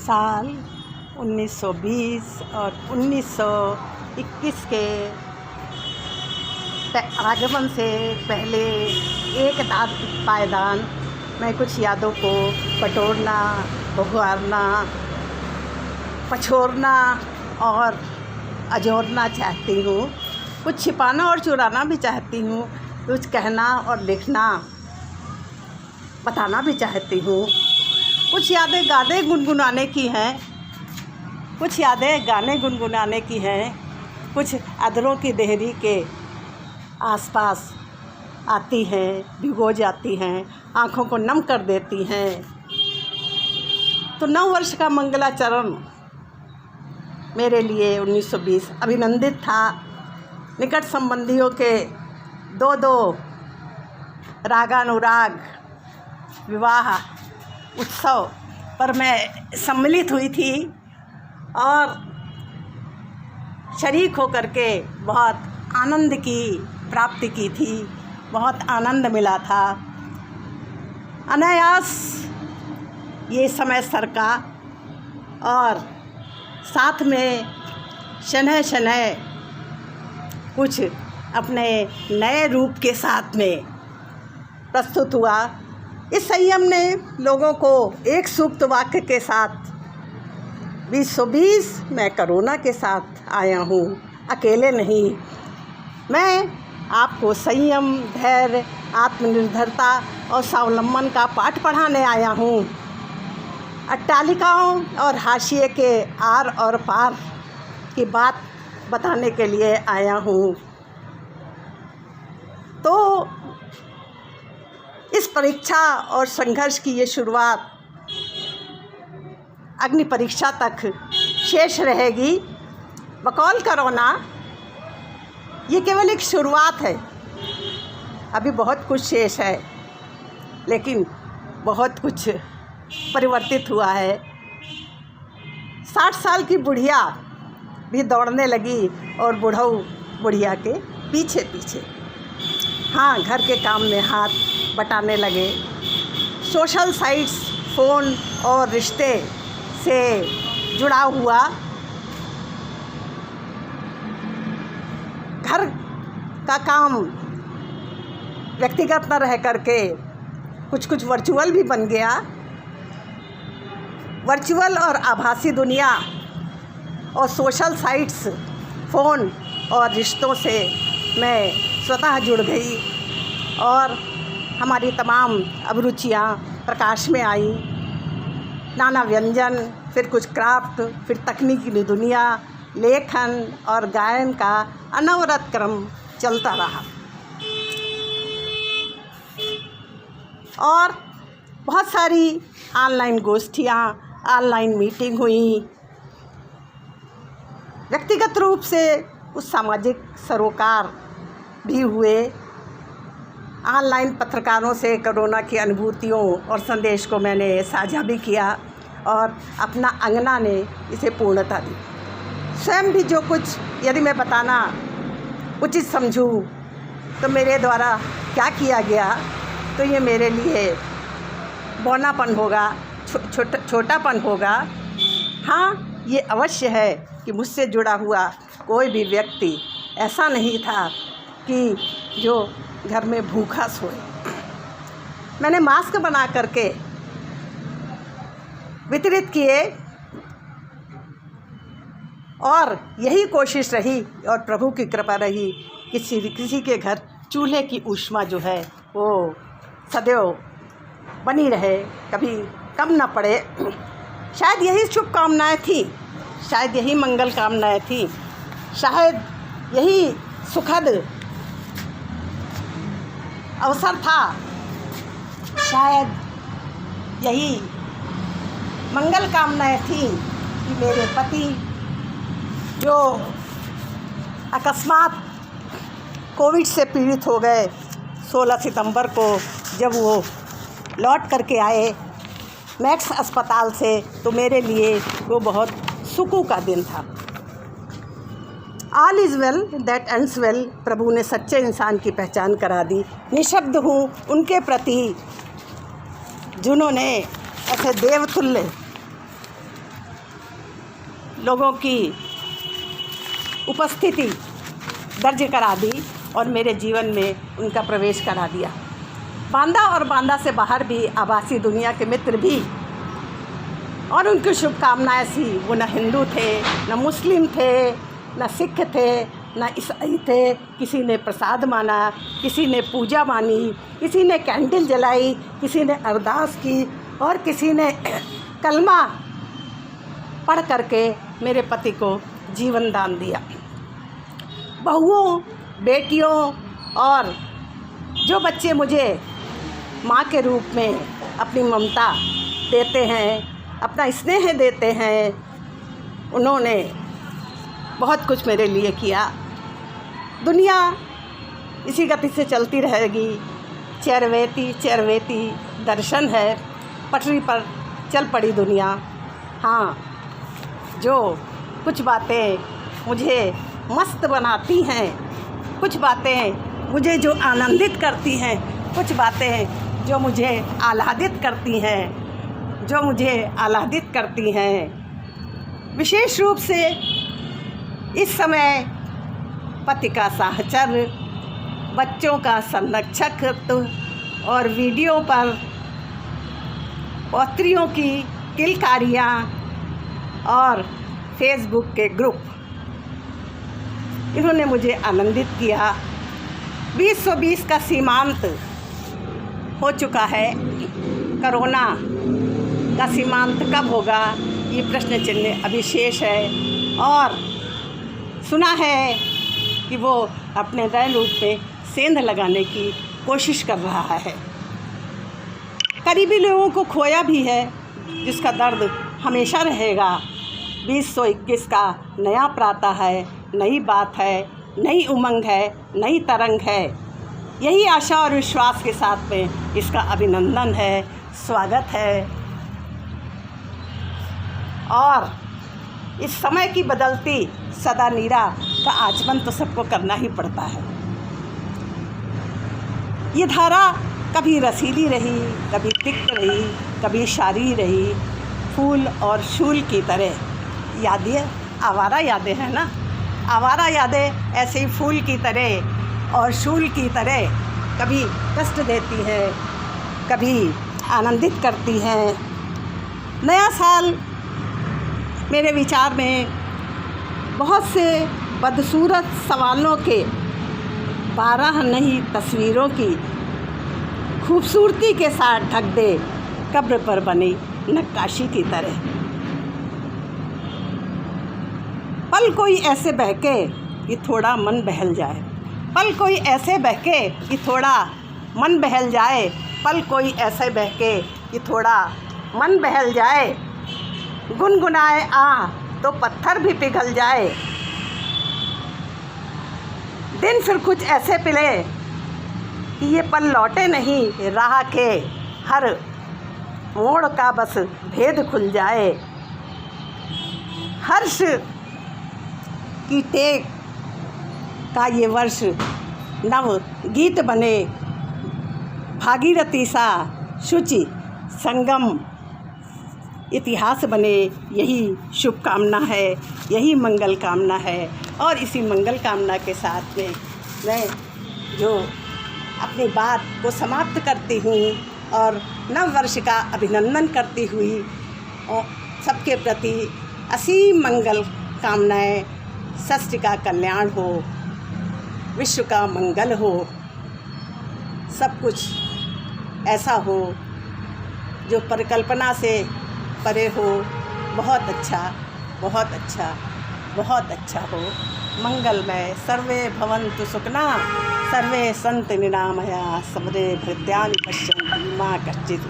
साल 1920 और 1921 के आगमन से पहले एक दांत पायदान मैं कुछ यादों को बटोरना, उभारना, पछोरना और अजोरना चाहती हूँ। कुछ छिपाना और चुराना भी चाहती हूँ, कुछ कहना और लिखना बताना भी चाहती हूँ। कुछ यादें गाने गुनगुनाने की हैं, कुछ यादें गाने गुनगुनाने की हैं, कुछ अधरों की देहरी के आसपास आती हैं, भिगो जाती हैं, आँखों को नम कर देती हैं। तो 9 वर्ष का मंगलाचरण मेरे लिए 1920 अभिनंदित था। निकट संबंधियों के 2 रागानुराग विवाह उत्सव पर मैं सम्मिलित हुई थी और शरीक होकर के बहुत आनंद की प्राप्ति की थी। बहुत आनंद मिला था। अनायास ये समय सरका और साथ में शनह शनह कुछ अपने नए रूप के साथ में प्रस्तुत हुआ। इस संयम ने लोगों को एक सूक्त वाक्य के साथ 2020 मैं कोरोना के साथ आया हूँ, अकेले नहीं। मैं आपको संयम, धैर्य, आत्मनिर्भरता और स्वावलंबन का पाठ पढ़ाने आया हूँ। अट्टालिकाओं और हाशिए के आर और पार की बात बताने के लिए आया हूँ। तो इस परीक्षा और संघर्ष की ये शुरुआत अग्नि परीक्षा तक शेष रहेगी। बकौल कोरोना ये केवल एक शुरुआत है। अभी बहुत कुछ शेष है, लेकिन बहुत कुछ परिवर्तित हुआ है। 60 साल की बुढ़िया भी दौड़ने लगी और बुढ़ऊ बुढ़िया के पीछे पीछे। हाँ, घर के काम में हाथ बटाने लगे। सोशल साइट्स, फ़ोन और रिश्ते से जुड़ा हुआ घर का काम व्यक्तिगत न रह करके कुछ वर्चुअल भी बन गया। वर्चुअल और आभासी दुनिया और सोशल साइट्स, फ़ोन और रिश्तों से मैं स्वतः जुड़ गई और हमारी तमाम अभिरुचियाँ प्रकाश में आई। नाना व्यंजन, फिर कुछ क्राफ्ट, फिर तकनीकी दुनिया, लेखन और गायन का अनवरत क्रम चलता रहा। और बहुत सारी ऑनलाइन गोष्ठियाँ, ऑनलाइन मीटिंग हुई। व्यक्तिगत रूप से उस सामाजिक सरोकार भी हुए। ऑनलाइन पत्रकारों से कोरोना की अनुभूतियों और संदेश को मैंने साझा भी किया और अपना अंगना ने इसे पूर्णता दी। स्वयं भी जो कुछ यदि मैं बताना उचित समझूं तो मेरे द्वारा क्या किया गया, तो ये मेरे लिए बौनापन होगा, छोटापन होगा। हाँ, ये अवश्य है कि मुझसे जुड़ा हुआ कोई भी व्यक्ति ऐसा नहीं था कि जो घर में भूखा सोए। मैंने मास्क बना करके वितरित किए और यही कोशिश रही और प्रभु की कृपा रही किसी के घर चूल्हे की ऊष्मा जो है वो सदैव बनी रहे, कभी कम ना पड़े। शायद यही शुभकामनाएँ थी, शायद यही मंगल कामनाएँ थी, शायद यही सुखद अवसर था, शायद यही मंगल कामनाएँ थी कि मेरे पति जो अकस्मात कोविड से पीड़ित हो गए 16 सितंबर को, जब वो लौट करके आए मैक्स अस्पताल से, तो मेरे लिए वो बहुत सुकून का दिन था। All is well that ends well. प्रभु ने सच्चे इंसान की पहचान करा दी। निशब्द हूँ उनके प्रति जिन्होंने ऐसे देवतुल्य लोगों की उपस्थिति दर्ज करा दी और मेरे जीवन में उनका प्रवेश करा दिया। बांदा और बांदा से बाहर भी आभासी दुनिया के मित्र भी और उनकी शुभकामनाएं सी। वो न हिंदू थे, न मुस्लिम थे, न सिख थे, न ईसाई थे। किसी ने प्रसाद माना, किसी ने पूजा मानी, किसी ने कैंडल जलाई, किसी ने अरदास की और किसी ने कलमा पढ़ करके मेरे पति को जीवन दान दिया। बहुओं, बेटियों और जो बच्चे मुझे माँ के रूप में अपनी ममता देते हैं, अपना स्नेह देते हैं, उन्होंने बहुत कुछ मेरे लिए किया। दुनिया इसी गति से चलती रहेगी। चरवेती चरवेती दर्शन है, पटरी पर चल पड़ी दुनिया। हाँ, जो कुछ बातें मुझे मस्त बनाती हैं, कुछ बातें मुझे जो आनंदित करती हैं, कुछ बातें जो मुझे आह्लादित करती हैं, जो मुझे आह्लादित करती हैं। विशेष रूप से इस समय पति का साहचर, बच्चों का संरक्षक और वीडियो पर पौत्रियों की किलकारियाँ और फेसबुक के ग्रुप, इन्होंने मुझे आनंदित किया। 2020 का सीमांत हो चुका है। कोरोना का सीमांत कब होगा, ये प्रश्न चिन्ह अभी शेष है। और सुना है कि वो अपने नए रूप में सेंध लगाने की कोशिश कर रहा है। करीबी लोगों को खोया भी है, जिसका दर्द हमेशा रहेगा। 2021 का नया प्रातः है, नई बात है, नई उमंग है, नई तरंग है। यही आशा और विश्वास के साथ में इसका अभिनंदन है, स्वागत है। और इस समय की बदलती सदा नीरा का आचमन तो सबको करना ही पड़ता है। ये धारा कभी रसीली रही, कभी तिक्त रही, कभी शारी रही, फूल और शूल की तरह। यादें आवारा यादें हैं ना, आवारा यादें ऐसे ही फूल की तरह और शूल की तरह कभी कष्ट देती है, कभी आनंदित करती हैं। नया साल मेरे विचार में बहुत से बदसूरत सवालों के 12 नई तस्वीरों की खूबसूरती के साथ ढक दे, कब्र पर बनी नक्काशी की तरह। पल कोई ऐसे बहके कि थोड़ा मन बहल जाए, पल कोई ऐसे बहके कि थोड़ा मन बहल जाए, पल कोई ऐसे बहके कि थोड़ा मन बहल जाए। गुनगुनाए तो पत्थर भी पिघल जाए। दिन फिर कुछ ऐसे पिले कि ये पल लौटे नहीं, राह के हर मोड़ का बस भेद खुल जाए। हर्ष की टेक का ये वर्ष नव गीत बने, भागीरथी सा शुचि संगम इतिहास बने। यही शुभकामना है, यही मंगल कामना है। और इसी मंगल कामना के साथ में मैं जो अपनी बात को समाप्त करती हूँ और नव वर्ष का अभिनंदन करती हुई और सबके प्रति असीम मंगल कामनाएं। षष्ठी का कल्याण हो, विश्व का मंगल हो, सब कुछ ऐसा हो जो परिकल्पना से परे हो। बहुत अच्छा, बहुत अच्छा, बहुत अच्छा हो। मंगलमय सर्वे भवन्तु सुखिनः, सर्वे सन्तु निरामया, सर्वे भद्राणि पश्यन्तु मा कश्चित्